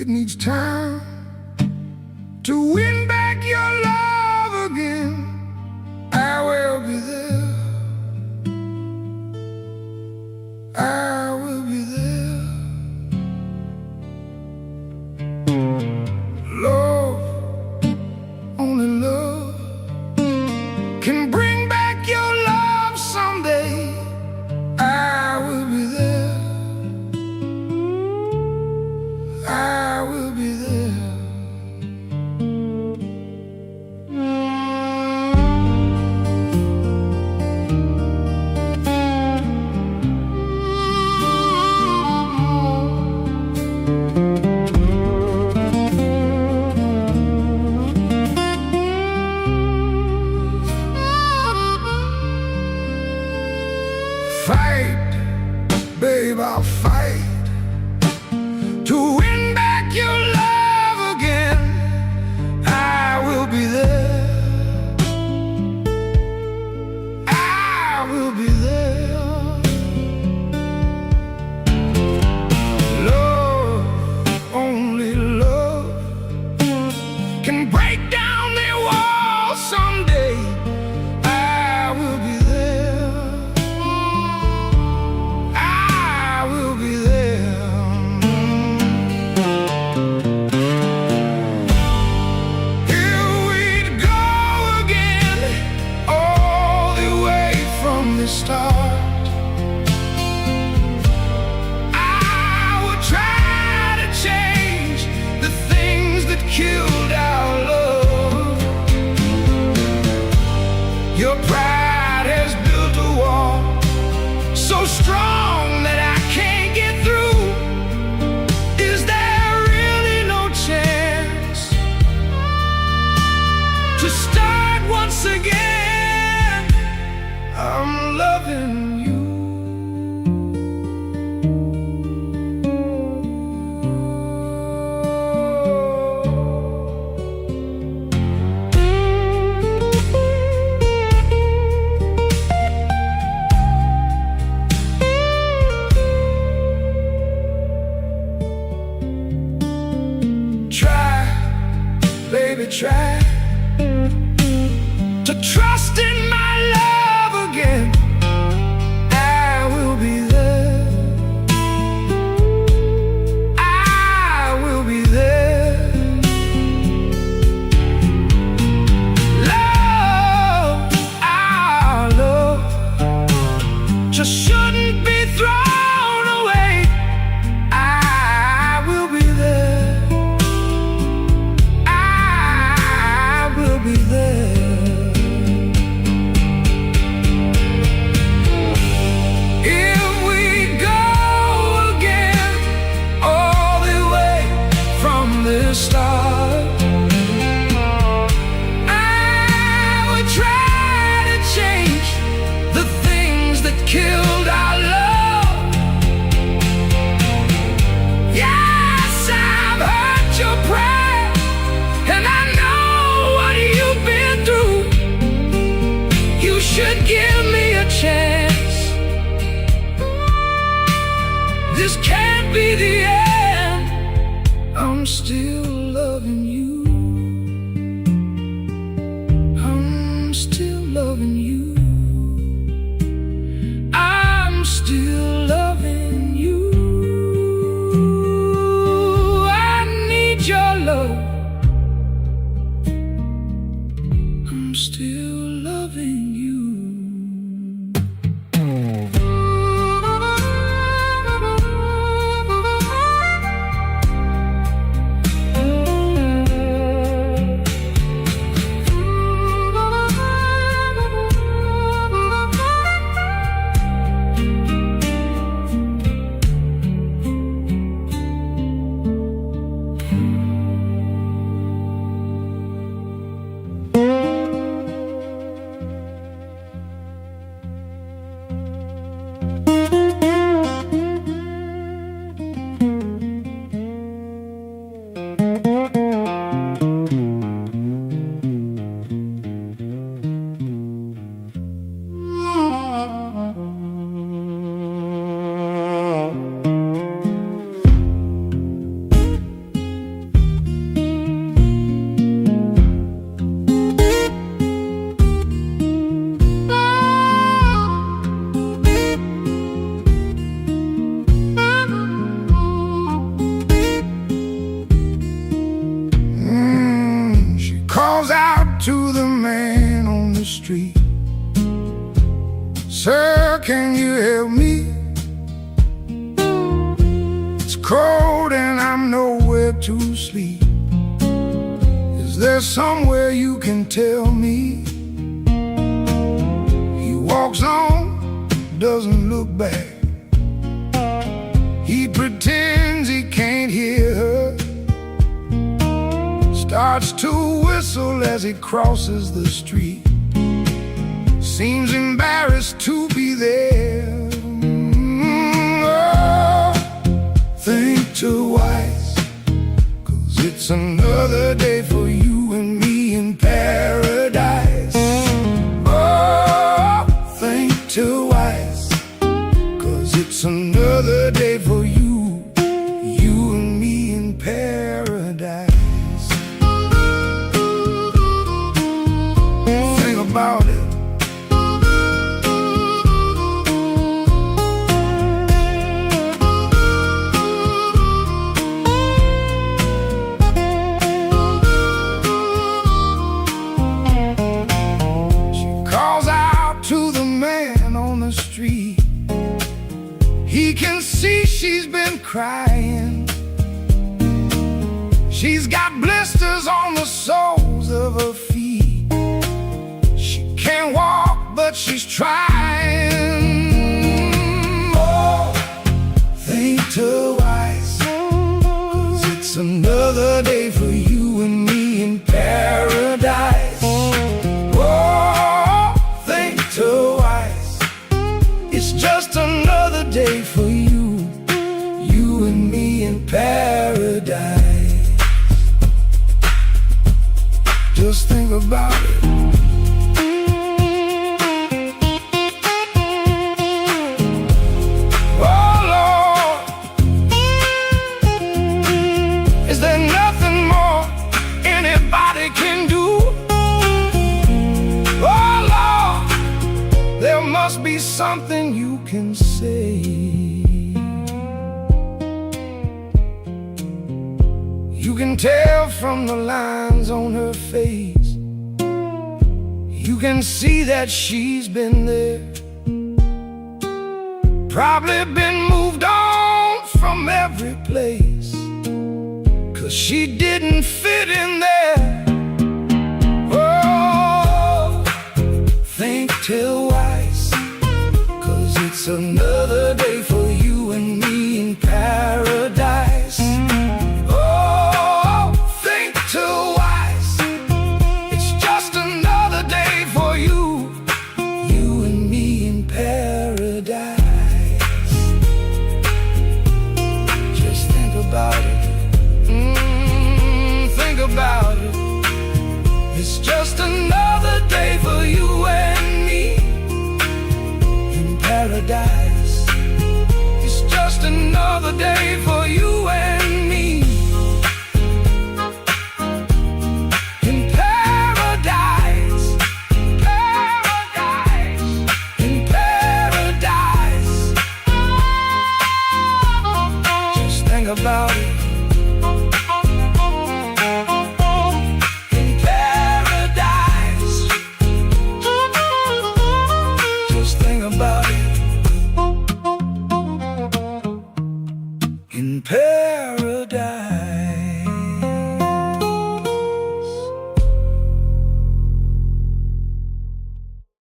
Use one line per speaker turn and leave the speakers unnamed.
needs time to win back your love again. I will be there. I will be there. Love, only love can bring back your love someday. I will be there. I will be there. Fight, babe, I'll fight to win back your love again. I will be there. I will be there. Love, only love can break down the wall someday. I will be there. I will be there. Here we'd go again, all the way from the start. I would try to change the things that killed our love. Your pride has built a wall so strong that I can't get through. Is there really no chance to start once again? I'm loving you. Try, baby, try to trust in my love again. I will be there. I will be there. Love, our love just shouldn't be thrown away. I will be there. I will be there. If we go again, all the way from the start, I would try to change the things that killed our love. Yes, I've heard your prayer, and I know what you've been through. You should give me a chance. This can't be the end. I'm still loving you. I'm still loving you. I'm still loving you. I need your love. I'm still loving you. Sir, can you help me? It's cold and I'm nowhere to sleep. Is there somewhere you can tell me? He walks on, doesn't look back. He pretends he can't hear her. Starts to whistle as he crosses the street. Seems embarrassed to be there. Oh, think twice, 'cause it's another day for you and me in paradise. Oh, think twice, 'cause it's another day for you, you and me in paradise. Think about it. He can see she's been crying. She's got blisters on the soles of her feet. She can't walk, but she's trying. Oh, think twice, 'cause it's another day for you and me in paradise. Oh, think twice, it's just another day for you, you and me in paradise. Just think about it. Oh Lord, is there nothing more anybody can do? Oh Lord, there must be something you can say. You can tell from the lines on her face. You can see that she's been there. Probably been moved on from every place, 'cause she didn't fit in there. Oh, think twice, 'cause it's another day for you and me in paradise. Oh, think twice, it's just another day for you, you and me in paradise. Just think about it. Think about it. It's just another day for you and me in paradise. It's just another day for you and me in paradise. Paradise, in paradise. Just think about it.